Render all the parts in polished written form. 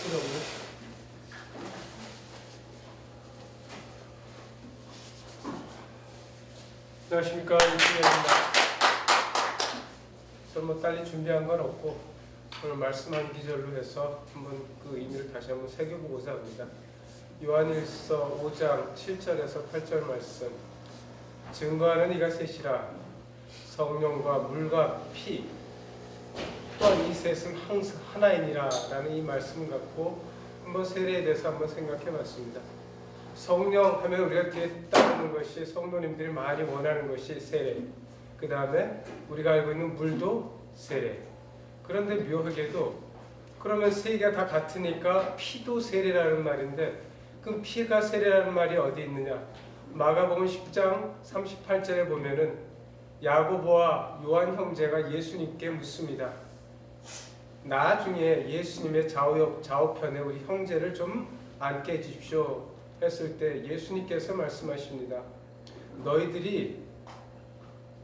필요 없는. 안녕하십니까, 윤수입니다. 저는 뭐 딸리 준비한 건 없고 오늘 말씀한 기절로 해서 한번 그 의미를 다시 한번 새겨보고자 합니다. 요한일서 5장 7절에서 8절 말씀. 증거하는 이가 셋이라, 성령과 물과 피, 또한 이 셋은 항상 하나이니라 라는 이 말씀을 갖고 한번 세례에 대해서 한번 생각해 봤습니다. 성령 하면 우리가 뒤에 따르는 것이, 성도님들이 많이 원하는 것이 세례, 그 다음에 우리가 알고 있는 물도 세례. 그런데 묘하게도 그러면 세 개가 다 같으니까 피도 세례라는 말인데, 그럼 피가 세례라는 말이 어디 있느냐? 마가복음 10장 38절에 보면은 야고보와 요한 형제가 예수님께 묻습니다. 나중에 예수님의 좌우편에 우리 형제를 좀 앉게 해주십시오 했을 때 예수님께서 말씀하십니다. 너희들이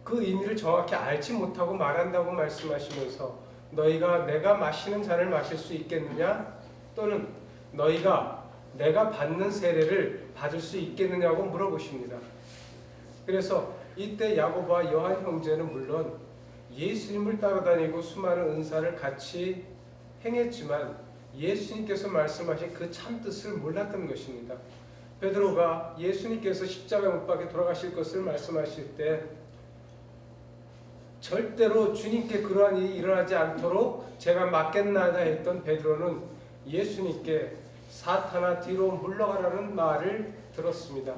그 의미를 정확히 알지 못하고 말한다고 말씀하시면서 너희가 내가 마시는 잔을 마실 수 있겠느냐? 또는 너희가 내가 받는 세례를 받을 수 있겠느냐고 물어보십니다. 그래서 이때 야고보와 요한 형제는 물론 예수님을 따라다니고 수많은 은사를 같이 행했지만 예수님께서 말씀하신 그 참뜻을 몰랐던 것입니다. 베드로가 예수님께서 십자가에 못 박혀 돌아가실 것을 말씀하실 때 절대로 주님께 그러한 일이 일어나지 않도록 제가 막겠나이다 했던 베드로는 예수님께 사탄아 뒤로 물러가라는 말을 들었습니다.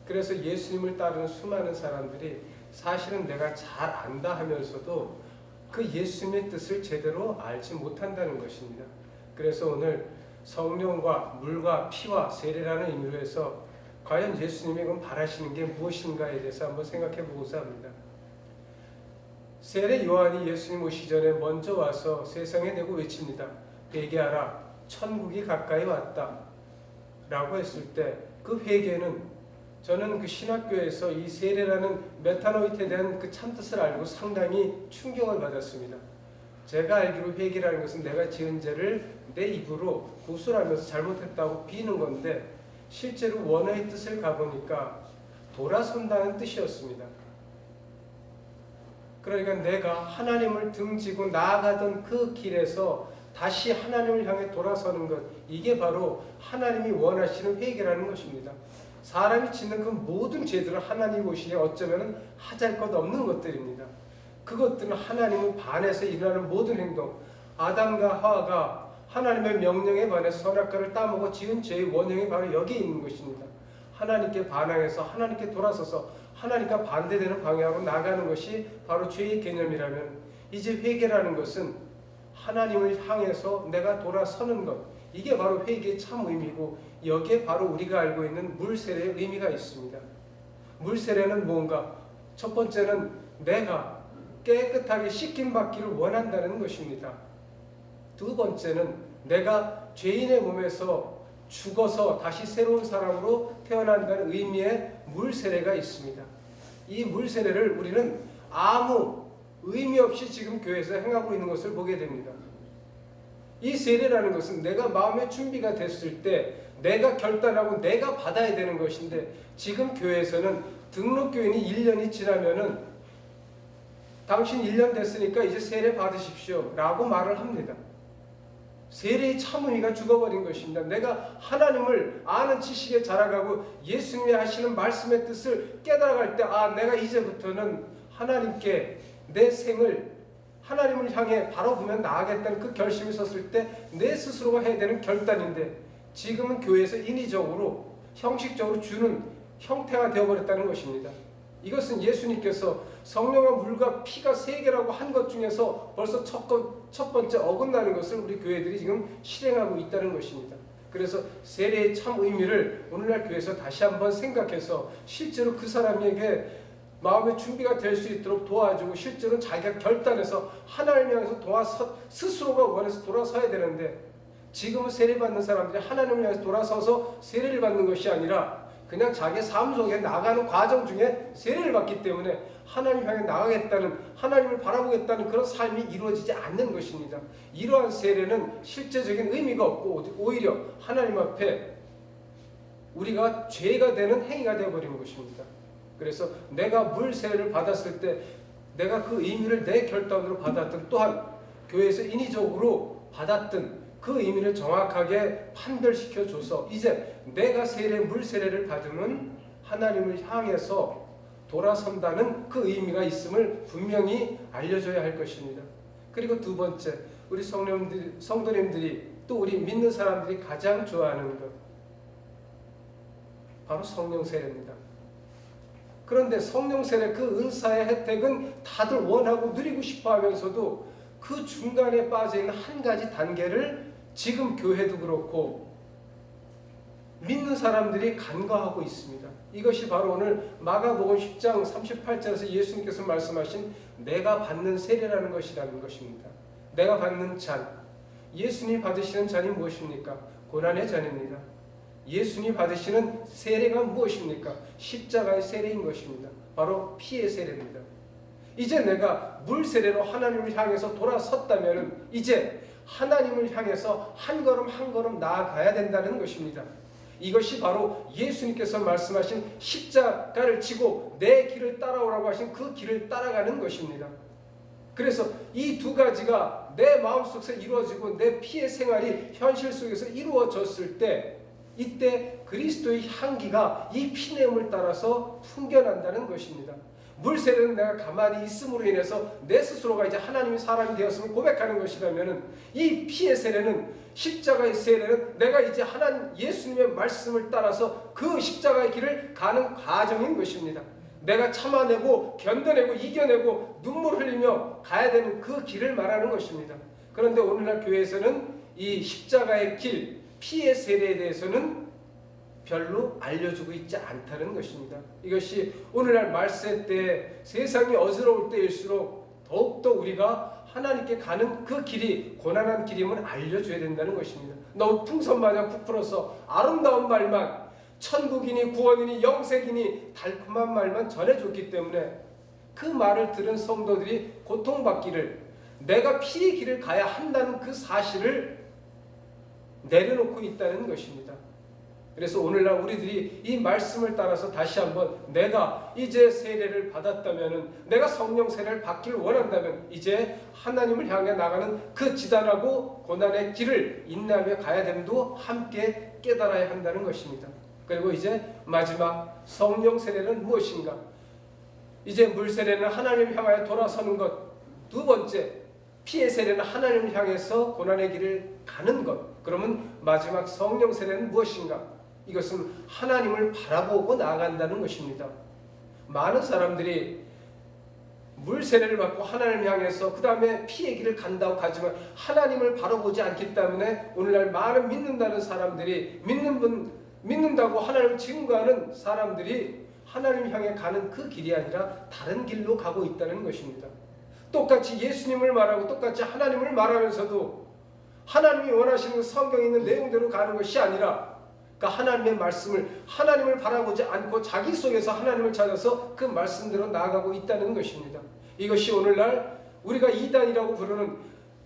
그래서 예수님을 따르는 수많은 사람들이 사실은 내가 잘 안다 하면서도 그 예수님의 뜻을 제대로 알지 못한다는 것입니다. 그래서 오늘 성령과 물과 피와 세례라는 의미로 해서 과연 예수님이 그럼 바라시는 게 무엇인가에 대해서 한번 생각해 보고자 합니다. 세례 요한이 예수님 오시기 전에 먼저 와서 세상에 대고 외칩니다. 회개하라, 천국이 가까이 왔다 라고 했을 때 그 회개는, 저는 그 신학교에서 이 세례라는 메타노이트에 대한 그 참뜻을 알고 상당히 충격을 받았습니다. 제가 알기로 회개라는 것은 내가 지은 죄를 내 입으로 고술하면서 잘못했다고 비는 건데, 실제로 원어의 뜻을 가보니까 돌아선다는 뜻이었습니다. 그러니까 내가 하나님을 등지고 나아가던 그 길에서 다시 하나님을 향해 돌아서는 것, 이게 바로 하나님이 원하시는 회개라는 것입니다. 사람이 짓는 그 모든 죄들은 하나님 보시기에 어쩌면 하잘 것 없는 것들입니다. 그것들은 하나님을 반해서 일어나는 모든 행동, 아담과 하와가 하나님의 명령에 반해서 선악과를 따먹어 지은 죄의 원형이 바로 여기에 있는 것입니다. 하나님께 반항해서 하나님께 돌아서서 하나님과 반대되는 방향으로 나가는 것이 바로 죄의 개념이라면, 이제 회개라는 것은 하나님을 향해서 내가 돌아서는 것, 이게 바로 회개의 참 의미고, 여기에 바로 우리가 알고 있는 물세례의 의미가 있습니다. 물세례는 뭔가? 첫 번째는 내가 깨끗하게 씻김받기를 원한다는 것입니다. 두 번째는 내가 죄인의 몸에서 죽어서 다시 새로운 사람으로 태어난다는 의미의 물세례가 있습니다. 이 물세례를 우리는 아무 의미 없이 지금 교회에서 행하고 있는 것을 보게 됩니다. 이 세례라는 것은 내가 마음의 준비가 됐을 때 내가 결단하고 내가 받아야 되는 것인데, 지금 교회에서는 등록교인이 1년이 지나면은 당신 1년 됐으니까 이제 세례 받으십시오 라고 말을 합니다. 세례의 참 의미가 죽어버린 것입니다. 내가 하나님을 아는 지식에 자라가고 예수님이 하시는 말씀의 뜻을 깨달아갈 때, 내가 이제부터는 하나님께 내 생을 하나님을 향해 바로 보면 나아가겠다는 그 결심이 섰을 때 내 스스로가 해야 되는 결단인데, 지금은 교회에서 인위적으로 형식적으로 주는 형태가 되어버렸다는 것입니다. 이것은 예수님께서 성령과 물과 피가 세 개라고 한 것 중에서 벌써 첫 번째 어긋나는 것을 우리 교회들이 지금 실행하고 있다는 것입니다. 그래서 세례의 참 의미를 오늘날 교회에서 다시 한번 생각해서 실제로 그 사람에게 마음의 준비가 될 수 있도록 도와주고, 실제로 자기가 결단해서 하나님을 향해서 스스로가 원해서 돌아서야 되는데, 지금은 세례받는 사람들이 하나님을 향해서 돌아서서 세례를 받는 것이 아니라 그냥 자기 삶 속에 나가는 과정 중에 세례를 받기 때문에 하나님 향해 나가겠다는, 하나님을 바라보겠다는 그런 삶이 이루어지지 않는 것입니다. 이러한 세례는 실제적인 의미가 없고 오히려 하나님 앞에 우리가 죄가 되는 행위가 되어버리는 것입니다. 그래서 내가 물 세례를 받았을 때 내가 그 의미를 내 결단으로 받았든, 또한 교회에서 인위적으로 받았든 그 의미를 정확하게 판별시켜줘서 이제 내가 물 세례를 받으면 하나님을 향해서 돌아선다는 그 의미가 있음을 분명히 알려줘야 할 것입니다. 그리고 두 번째, 우리 성도님들이 또 우리 믿는 사람들이 가장 좋아하는 것, 바로 성령 세례입니다. 그런데 성령 세례 그 은사의 혜택은 다들 원하고 누리고 싶어 하면서도 그 중간에 빠져 있는 한 가지 단계를 지금 교회도 그렇고 믿는 사람들이 간과하고 있습니다. 이것이 바로 오늘 마가복음 10장 38절에서 예수님께서 말씀하신 내가 받는 세례라는 것이라는 것입니다. 내가 받는 잔, 예수님이 받으시는 잔이 무엇입니까? 고난의 잔입니다. 예수님이 받으시는 세례가 무엇입니까? 십자가의 세례인 것입니다. 바로 피의 세례입니다. 이제 내가 물 세례로 하나님을 향해서 돌아섰다면 이제 하나님을 향해서 한 걸음 한 걸음 나아가야 된다는 것입니다. 이것이 바로 예수님께서 말씀하신 십자가를 지고 내 길을 따라오라고 하신 그 길을 따라가는 것입니다. 그래서 이 두 가지가 내 마음속에서 이루어지고 내 피의 생활이 현실 속에서 이루어졌을 때 이때 그리스도의 향기가 이 피냄을 따라서 풍겨난다는 것입니다. 물세례는 내가 가만히 있음으로 인해서 내 스스로가 이제 하나님의 사람이 되었음을 고백하는 것이라면 이 피의 세례는, 십자가의 세례는 내가 이제 하나님 예수님의 말씀을 따라서 그 십자가의 길을 가는 과정인 것입니다. 내가 참아내고 견뎌내고 이겨내고 눈물 흘리며 가야 되는 그 길을 말하는 것입니다. 그런데 오늘날 교회에서는 이 십자가의 길, 피의 세례에 대해서는 별로 알려주고 있지 않다는 것입니다. 이것이 오늘날 말세 때 세상이 어지러울 때일수록 더욱더 우리가 하나님께 가는 그 길이 고난한 길임을 알려줘야 된다는 것입니다. 너무 풍선마냥 부풀어서 아름다운 말만, 천국이니 구원이니 영생이니 달콤한 말만 전해줬기 때문에 그 말을 들은 성도들이 고통받기를, 내가 피의 길을 가야 한다는 그 사실을 내려놓고 있다는 것입니다. 그래서 오늘날 우리들이 이 말씀을 따라서 다시 한번 내가 이제 세례를 받았다면, 내가 성령 세례를 받기를 원한다면 이제 하나님을 향해 나가는 그 지단하고 고난의 길을 인내하며 가야 됨도 함께 깨달아야 한다는 것입니다. 그리고 이제 마지막 성령 세례는 무엇인가? 이제 물 세례는 하나님을 향하여 돌아서는 것, 두 번째 피의 세례는 하나님을 향해서 고난의 길을 가는 것. 그러면 마지막 성령 세례는 무엇인가? 이것은 하나님을 바라보고 나아간다는 것입니다. 많은 사람들이 물 세례를 받고 하나님을 향해서 그 다음에 피의 길을 간다고 하지만 하나님을 바라보지 않기 때문에 오늘날 많은 믿는다는 사람들이, 믿는다고 하나님을 증거하는 사람들이 하나님 향해 가는 그 길이 아니라 다른 길로 가고 있다는 것입니다. 똑같이 예수님을 말하고 똑같이 하나님을 말하면서도 하나님이 원하시는 성경에 있는 내용대로 가는 것이 아니라 그러니까 하나님의 말씀을, 하나님을 바라보지 않고 자기 속에서 하나님을 찾아서 그 말씀대로 나아가고 있다는 것입니다. 이것이 오늘날 우리가 이단이라고 부르는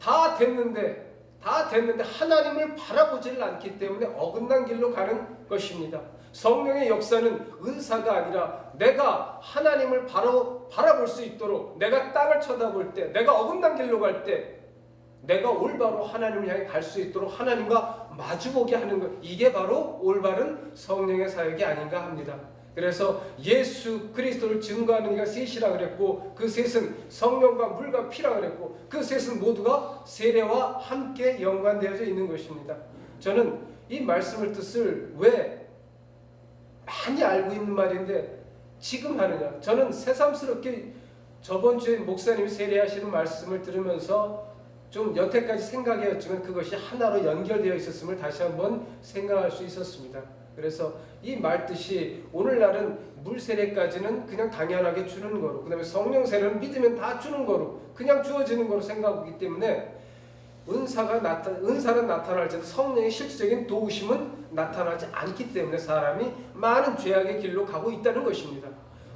다 됐는데 하나님을 바라보지를 않기 때문에 어긋난 길로 가는 것입니다. 성령의 역사는 은사가 아니라 내가 하나님을 바라볼 수 있도록, 내가 땅을 쳐다볼 때, 내가 어긋난 길로 갈 때 내가 올바로 하나님을 향해 갈 수 있도록 하나님과 마주보게 하는 것, 이게 바로 올바른 성령의 사역이 아닌가 합니다. 그래서 예수 그리스도를 증거하는 이가 셋이라 그랬고, 그 셋은 성령과 물과 피라 그랬고, 그 셋은 모두가 세례와 함께 연관되어져 있는 것입니다. 저는 이 말씀을 뜻을 왜 많이 알고 있는 말인데 지금 하느냐, 저는 새삼스럽게 저번 주에 목사님이 세례하시는 말씀을 들으면서 좀 여태까지 생각이었지만 그것이 하나로 연결되어 있었음을 다시 한번 생각할 수 있었습니다. 그래서 이 말뜻이 오늘날은 물세례까지는 그냥 당연하게 주는 거로, 그 다음에 성령세례는 믿으면 다 주는 거로, 그냥 주어지는 거로 생각하기 때문에 은사는 나타날지라도 성령의 실질적인 도우심은 나타나지 않기 때문에 사람이 많은 죄악의 길로 가고 있다는 것입니다.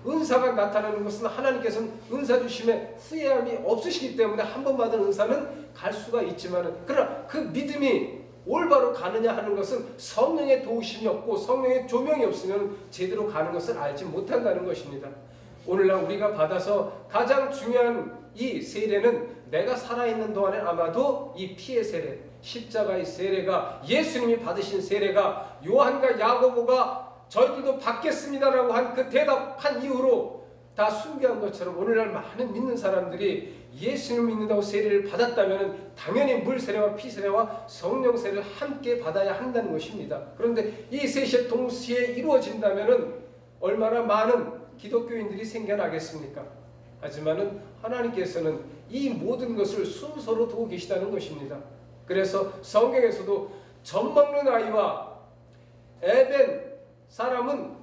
은사가 나타나는 것은 하나님께서는 은사 주심에 후회함이 없으시기 때문에 한 번 받은 은사는 갈 수가 있지만, 그러나 그 믿음이 올바로 가느냐 하는 것은 성령의 도우심이 없고 성령의 조명이 없으면 제대로 가는 것을 알지 못한다는 것입니다. 오늘날 우리가 받아서 가장 중요한 이 세례는 내가 살아있는 동안에 아마도 이 피의 세례, 십자가의 세례가, 예수님이 받으신 세례가, 요한과 야고보가 저희들도 받겠습니다라고 한 그 대답한 이후로 다 순교한 것처럼 오늘날 많은 믿는 사람들이 예수님을 믿는다고 세례를 받았다면 당연히 물 세례와 피 세례와 성령 세례를 함께 받아야 한다는 것입니다. 그런데 이 셋이 동시에 이루어진다면 얼마나 많은 기독교인들이 생겨나겠습니까? 하지만은 하나님께서는 이 모든 것을 순서로 두고 계시다는 것입니다. 그래서 성경에서도 젖 먹는 아이와 에벤 사람은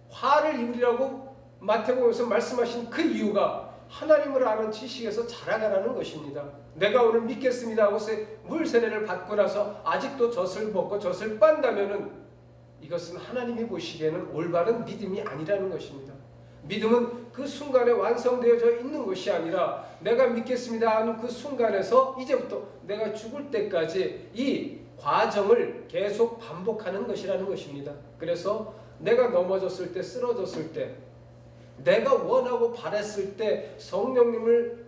화를 입으리라고 마태복음에서 말씀하신 그 이유가 하나님을 아는 지식에서 자라가라는 것입니다. 내가 오늘 믿겠습니다 하고 물 세례를 받고 나서 아직도 젖을 먹고 젖을 빤다면은 이것은 하나님이 보시기에는 올바른 믿음이 아니라는 것입니다. 믿음은 그 순간에 완성되어져 있는 것이 아니라 내가 믿겠습니다 하는 그 순간에서 이제부터 내가 죽을 때까지 이 과정을 계속 반복하는 것이라는 것입니다. 그래서 내가 넘어졌을 때, 쓰러졌을 때, 내가 원하고 바랬을 때, 성령님을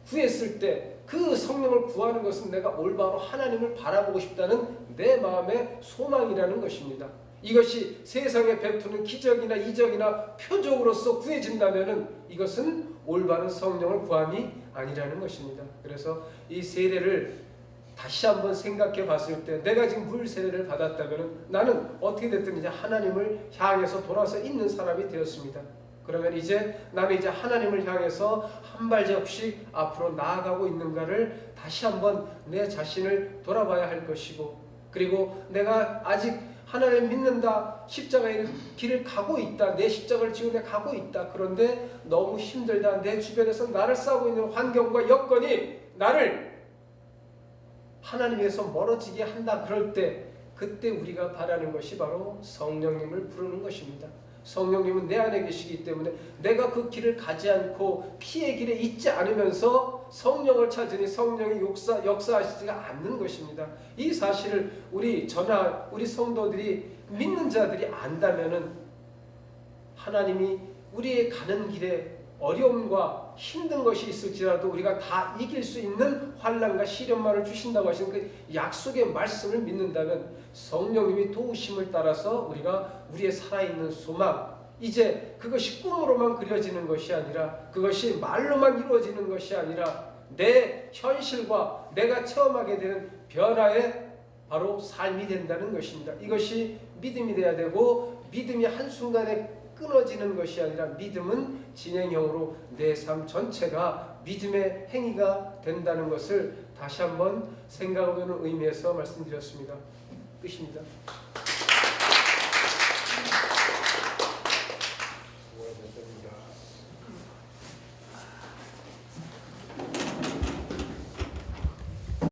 구했을 때 그 성령을 구하는 것은 내가 올바로 하나님을 바라보고 싶다는 내 마음의 소망이라는 것입니다. 이것이 세상에 베푸는 기적이나 이적이나 표적으로서 구해진다면 이것은 올바른 성령을 구함이 아니라는 것입니다. 그래서 이 세례를 다시 한번 생각해 봤을 때 내가 지금 물 세례를 받았다면 나는 어떻게 됐든 이제 하나님을 향해서 돌아서 있는 사람이 되었습니다. 그러면 나는 이제 하나님을 향해서 한 발짝씩 앞으로 나아가고 있는가를 다시 한번 내 자신을 돌아봐야 할 것이고, 그리고 내가 아직 하나님을 믿는다, 십자가의 길을 가고 있다, 내 십자가를 지고 내가 가고 있다. 그런데 너무 힘들다, 내 주변에서 나를 싸우고 있는 환경과 여건이 나를 하나님에서 멀어지게 한다. 그럴 때 그때 우리가 바라는 것이 바로 성령님을 부르는 것입니다. 성령님은 내 안에 계시기 때문에 내가 그 길을 가지 않고 피의 길에 있지 않으면서 성령을 찾으니 성령이 역사하시지가 않는 것입니다. 이 사실을 우리 성도들이, 믿는 자들이 안다면은 하나님이 우리의 가는 길에 어려움과 힘든 것이 있을지라도 우리가 다 이길 수 있는 환난과 시련만을 주신다고 하신 그 약속의 말씀을 믿는다면 성령님이 도우심을 따라서 우리가 우리의 살아있는 소망, 이제 그것이 꿈으로만 그려지는 것이 아니라, 그것이 말로만 이루어지는 것이 아니라 내 현실과 내가 체험하게 되는 변화의 바로 삶이 된다는 것입니다. 이것이 믿음이 돼야 되고, 믿음이 한순간에 끊어지는 것이 아니라 믿음은 진행형으로 내 삶 전체가 믿음의 행위가 된다는 것을 다시 한번 생각해보는 의미에서 말씀드렸습니다. 끝입니다.